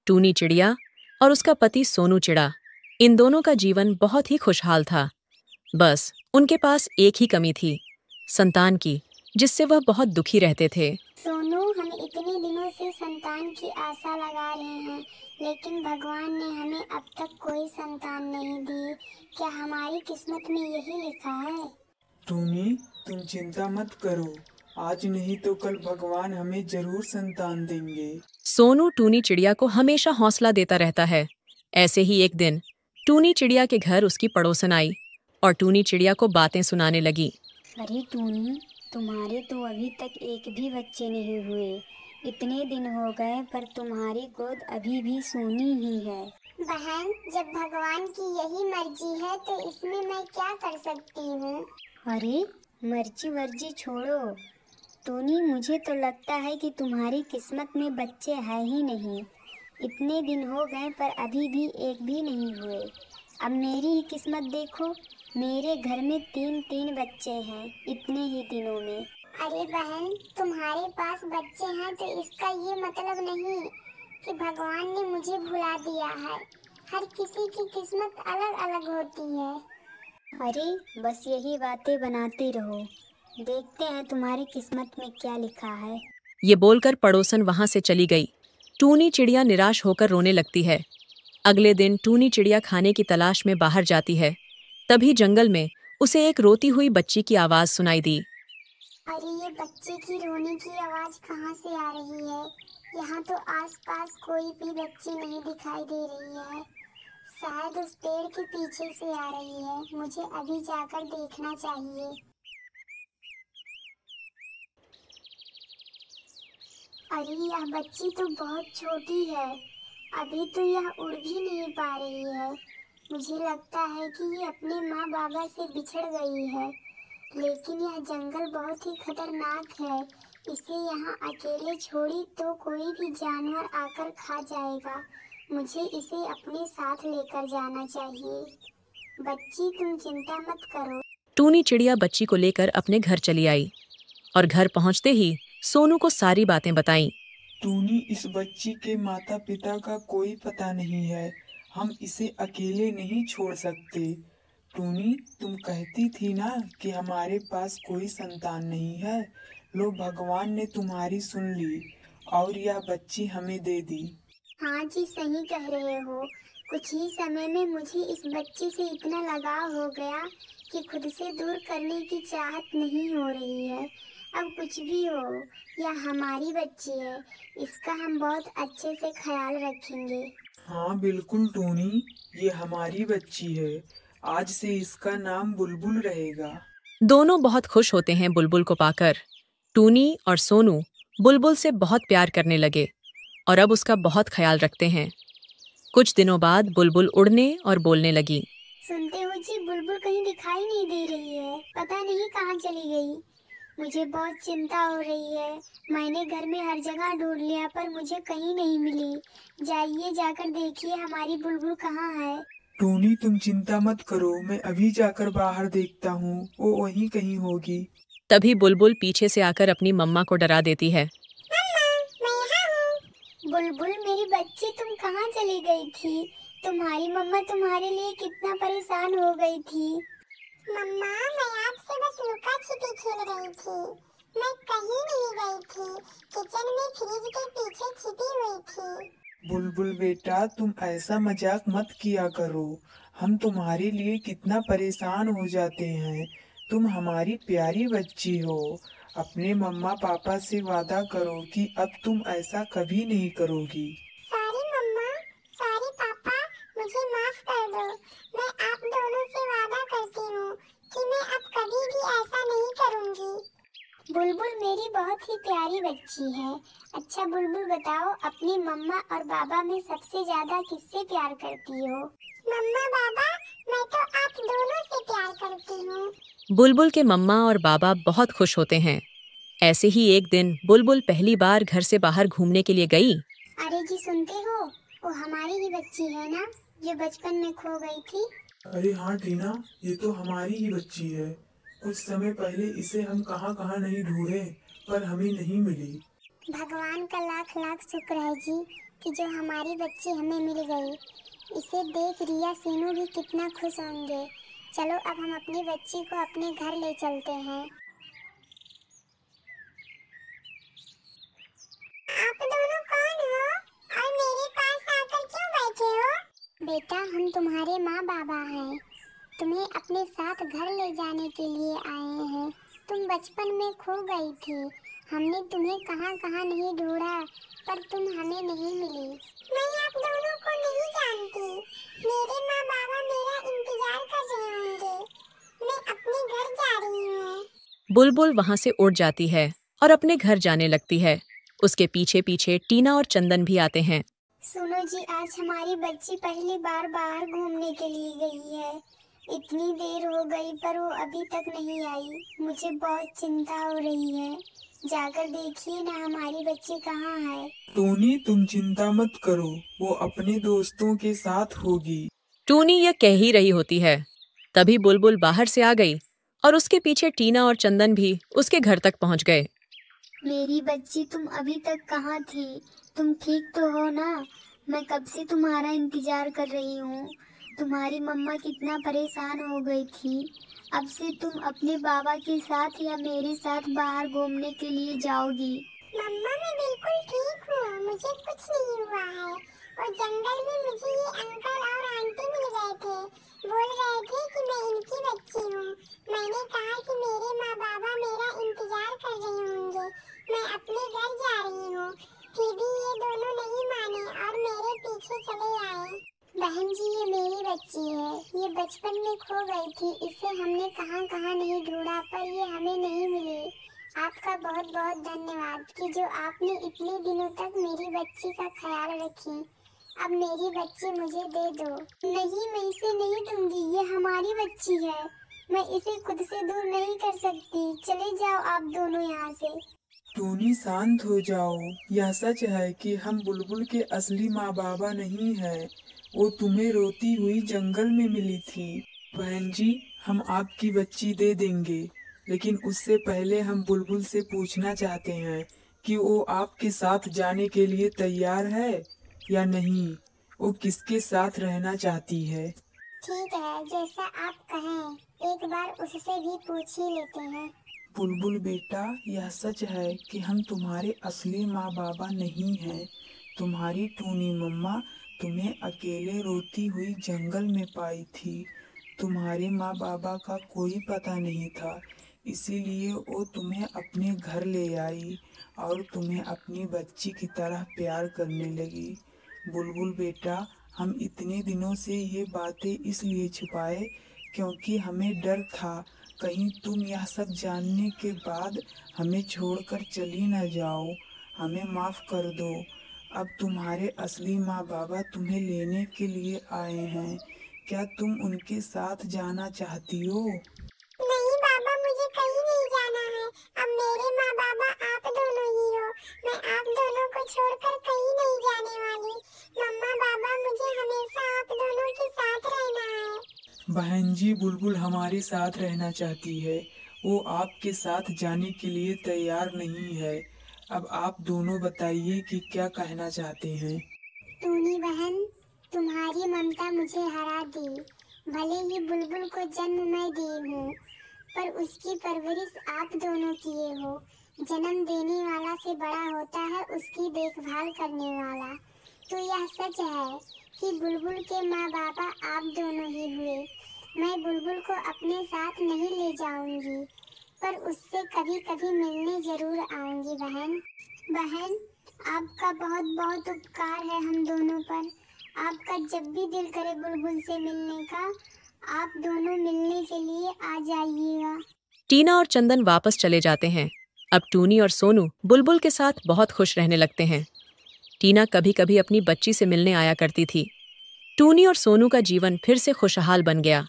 टूनी चिड़िया और उसका पति सोनू चिड़ा, इन दोनों का जीवन बहुत ही खुशहाल था। बस उनके पास एक ही कमी थी, संतान की, जिससे वह बहुत दुखी रहते थे। सोनू, हम इतने दिनों से संतान की आशा लगा रहे हैं, लेकिन भगवान ने हमें अब तक कोई संतान नहीं दी। क्या हमारी किस्मत में यही लिखा है? टूनी, तुम चिंता मत करो, आज नहीं तो कल भगवान हमें जरूर संतान देंगे। सोनू टूनी चिड़िया को हमेशा हौसला देता रहता है। ऐसे ही एक दिन टूनी चिड़िया के घर उसकी पड़ोसन आई और टूनी चिड़िया को बातें सुनाने लगी। अरे टूनी, तुम्हारे तो अभी तक एक भी बच्चे नहीं हुए। इतने दिन हो गए पर तुम्हारी गोद अभी भी सूनी ही है। बहन, जब भगवान की यही मर्जी है तो इसमें मैं क्या कर सकती हूँ? अरे मर्जी वर्जी छोड़ो टूनी, मुझे तो लगता है कि तुम्हारी किस्मत में बच्चे हैं ही नहीं। इतने दिन हो गए पर अभी भी एक भी नहीं हुए। अब मेरी ही किस्मत देखो, मेरे घर में 3 बच्चे हैं इतने ही दिनों में। अरे बहन, तुम्हारे पास बच्चे हैं तो इसका ये मतलब नहीं कि भगवान ने मुझे भुला दिया है। हर किसी की किस्मत अलग अलग होती है। अरे बस यही बातें बनाते रहो, देखते हैं तुम्हारी किस्मत में क्या लिखा है। ये बोलकर पड़ोसन वहां से चली गई। टूनी चिड़िया निराश होकर रोने लगती है। अगले दिन टूनी चिड़िया खाने की तलाश में बाहर जाती है। तभी जंगल में उसे एक रोती हुई बच्ची की आवाज सुनाई दी। अरे ये बच्चे की रोने की आवाज कहाँ से आ रही है? यहाँ तो आसपास कोई भी बच्ची नहीं दिखाई दे रही है। शायद उस पेड़ के पीछे से आ रही है। मुझे अभी जाकर देखना चाहिए। अरे यह बच्ची तो बहुत छोटी है, अभी तो यह उड़ भी नहीं पा रही है। मुझे लगता है कि ये अपने माँ बाबा से बिछड़ गई है। लेकिन यह जंगल बहुत ही खतरनाक है, इसे यहाँ अकेले छोड़ी तो कोई भी जानवर आकर खा जाएगा। मुझे इसे अपने साथ लेकर जाना चाहिए। बच्ची, तुम चिंता मत करो। टूनी चिड़िया बच्ची को लेकर अपने घर चली आई और घर पहुंचते ही सोनू को सारी बातें बताईं। टूनी, इस बच्ची के माता पिता का कोई पता नहीं है, हम इसे अकेले नहीं छोड़ सकते। टूनी, तुम कहती थी ना कि हमारे पास कोई संतान नहीं है। लो, भगवान ने तुम्हारी सुन ली और यह बच्ची हमें दे दी। हाँ जी, सही कह रहे हो। कुछ ही समय में मुझे इस बच्ची से इतना लगाव हो गया कि खुद से दूर करने की चाहत नहीं हो रही है। अब कुछ भी हो, यह हमारी बच्ची है, इसका हम बहुत अच्छे से ख्याल रखेंगे। हाँ बिल्कुल टूनी, ये हमारी बच्ची है। आज से इसका नाम बुलबुल रहेगा। दोनों बहुत खुश होते हैं बुलबुल को पाकर। टूनी और सोनू बुलबुल से बहुत प्यार करने लगे और अब उसका बहुत ख्याल रखते हैं। कुछ दिनों बाद बुलबुल उड़ने और बोलने लगी। सुनते हो जी, बुलबुल कहीं दिखाई नहीं दे रही है, पता नहीं कहाँ चली गई। मुझे बहुत चिंता हो रही है। मैंने घर में हर जगह ढूंढ लिया पर मुझे कहीं नहीं मिली। जाइए, जाकर देखिए हमारी बुलबुल कहाँ है। टूनी, तुम चिंता मत करो, मैं अभी जाकर बाहर देखता हूँ, वो वहीं कहीं होगी। तभी बुलबुल पीछे से आकर अपनी मम्मा को डरा देती है। मम्मा, मैं यहाँ हूँ। बुलबुल, मेरी बच्ची, तुम कहाँ चली गई थी? तुम्हारी मम्मा तुम्हारे लिए कितना परेशान हो गई थी। मम्मा, मैं आपसे बस लुका छिपी खेल रही थी। मैं कहीं नहीं गई थी, किचन में फ्रिज के पीछे छिपी हुई थी। बुलबुल बेटा, तुम ऐसा मजाक मत किया करो, हम तुम्हारे लिए कितना परेशान हो जाते हैं। तुम हमारी प्यारी बच्ची हो। अपने मम्मा पापा से वादा करो कि अब तुम ऐसा कभी नहीं करोगी। सॉरी मम्मा, सॉरी पापा, मुझे माफ कर दो। मैं आप दोनों से वादा करती हूँ कि मैं अब कभी भी ऐसा नहीं करूँगी। बुलबुल मेरी बहुत ही प्यारी बच्ची है। अच्छा बुलबुल, बताओ अपनी मम्मा और बाबा में सबसे ज्यादा किससे प्यार करती हो? मम्मा बाबा, मैं तो आप दोनों से प्यार करती हूँ। बुलबुल के मम्मा और बाबा बहुत खुश होते हैं। ऐसे ही एक दिन बुलबुल पहली बार घर से बाहर घूमने के लिए गई। अरे जी, सुनते हो, वो हमारी ही बच्ची है ना, जो बचपन में खो गई थी? अरे हाँ टीना, ये तो हमारी ही बच्ची है। कुछ समय पहले इसे हम कहाँ कहाँ नहीं ढूंढे, पर हमें नहीं मिली। भगवान का लाख लाख शुक्र है जी, कि जो हमारी बच्ची हमें मिल गई। इसे देख रिया सीनू भी कितना खुश होंगे। चलो अब हम अपनी बच्ची को अपने घर ले चलते हैं। आप दोनों कौन हो और मेरे पास आकर क्यों बैठे हो? बेटा हम तुम्हारे माँ बाबा हैं। तुम्हें अपने साथ घर ले जाने के लिए आए हैं। तुम बचपन में खो गई थी। हमने तुम्हें कहाँ कहाँ नहीं ढूंढा पर तुम हमें नहीं मिली। मैं आप दोनों को नहीं जानती। मेरे माँ बाबा मेरा इंतजार कर रहे होंगे। मैं अपने घर जा रही हूँ। बुलबुल वहां से उड़ जाती है और अपने घर जाने लगती है। उसके पीछे पीछे टीना और चंदन भी आते हैं। सुनो जी, आज हमारी बच्ची पहली बार बाहर घूमने के लिए गई है। इतनी देर हो गई पर वो अभी तक नहीं आई। मुझे बहुत चिंता हो रही है। जाकर देखिए ना हमारी बच्ची कहाँ है। टूनी तुम चिंता मत करो, वो अपने दोस्तों के साथ होगी। टूनी यह कह ही रही होती है, तभी बुलबुल बाहर से आ गई और उसके पीछे टीना और चंदन भी उसके घर तक पहुंच गए। मेरी बच्ची, तुम अभी तक कहाँ थी? तुम ठीक तो हो ना? मैं कब से तुम्हारा इंतजार कर रही हूँ। तुम्हारी मम्मा कितना परेशान हो गई थी। अब से तुम अपने बाबा के साथ या मेरे साथ बाहर घूमने के लिए जाओगी। मम्मा मैं बिल्कुल ठीक हूँ। मुझे कुछ नहीं हुआ है। और जंगल में मुझे ये अंकल और आंटी मिल गए थे। बोल रहे थे कि मैं इनकी बच्ची हूँ। मैंने कहा कि मेरे माँ बाबा मेरा इंतजार कर रहे होंगे। मैं अपने घर जा रही हूँ। फिर भी ये दोनों नहीं माने और मेरे पीछे चले आए। बहन जी ये मेरी बच्ची है। ये बचपन में खो गई थी। इसे हमने कहाँ कहाँ नहीं ढूंढा पर ये हमें नहीं मिली। आपका बहुत बहुत धन्यवाद कि जो आपने इतने दिनों तक मेरी बच्ची का ख्याल रखी। अब मेरी बच्ची मुझे दे दो। नहीं मैं इसे नहीं दूंगी। ये हमारी बच्ची है। मैं इसे खुद से दूर नहीं कर सकती। चले जाओ आप दोनों यहाँ से। टूनी शांत हो जाओ। यह सच है कि हम बुलबुल के असली माँ बाबा नहीं हैं। वो तुम्हें रोती हुई जंगल में मिली थी। बहन जी हम आपकी बच्ची दे देंगे, लेकिन उससे पहले हम बुलबुल से पूछना चाहते हैं कि वो आपके साथ जाने के लिए तैयार है या नहीं। वो किसके साथ रहना चाहती है। ठीक है जैसा आप कहें। एक बार उससे भी पूछ ही लेते हैं। बुलबुल बेटा यह सच है कि हम तुम्हारे असली माँ बाबा नहीं हैं। तुम्हारी टूनी मम्मा तुम्हें अकेले रोती हुई जंगल में पाई थी। तुम्हारे माँ बाबा का कोई पता नहीं था, इसीलिए वो तुम्हें अपने घर ले आई और तुम्हें अपनी बच्ची की तरह प्यार करने लगी। बुलबुल बेटा हम इतने दिनों से ये बातें इसलिए छुपाए क्योंकि हमें डर था कहीं तुम यह सब जानने के बाद हमें छोड़कर चली न जाओ। हमें माफ कर दो। अब तुम्हारे असली माँ बाबा तुम्हें लेने के लिए आए हैं। क्या तुम उनके साथ जाना चाहती हो? नहीं बाबा मुझे कहीं नहीं जाना है। अब मेरे माँ बाबा आप दोनों ही हो। मैं आप दोनों को छोड़कर कहीं नहीं जाने वाली। मम्मा बाबा मुझे हमेशा आप दोनों के साथ रहना है। बहन जी बुलबुल हमारे साथ रहना चाहती है। वो आपके साथ जाने के लिए तैयार नहीं है। अब आप दोनों बताइए कि क्या कहना चाहते हैं। टूनी बहन तुम्हारी ममता मुझे हरा दी। भले ही बुलबुल को जन्म मैं दी हूँ पर उसकी परवरिश आप दोनों किए हो। जन्म देने वाला से बड़ा होता है उसकी देखभाल करने वाला। तो यह सच है कि बुलबुल के माँ बाबा आप दोनों ही हुए। मैं बुलबुल को अपने साथ नहीं ले जाऊंगी पर उससे कभी कभी मिलने जरूर आऊंगी। बहन बहन आपका बहुत बहुत उपकार है हम दोनों पर। आपका जब भी दिल करे बुलबुल से मिलने का आप दोनों मिलने के लिए आ जाइएगा। टीना और चंदन वापस चले जाते हैं। अब टूनी और सोनू बुलबुल के साथ बहुत खुश रहने लगते हैं। टीना कभी कभी अपनी बच्ची से मिलने आया करती थी। टूनी और सोनू का जीवन फिर से खुशहाल बन गया।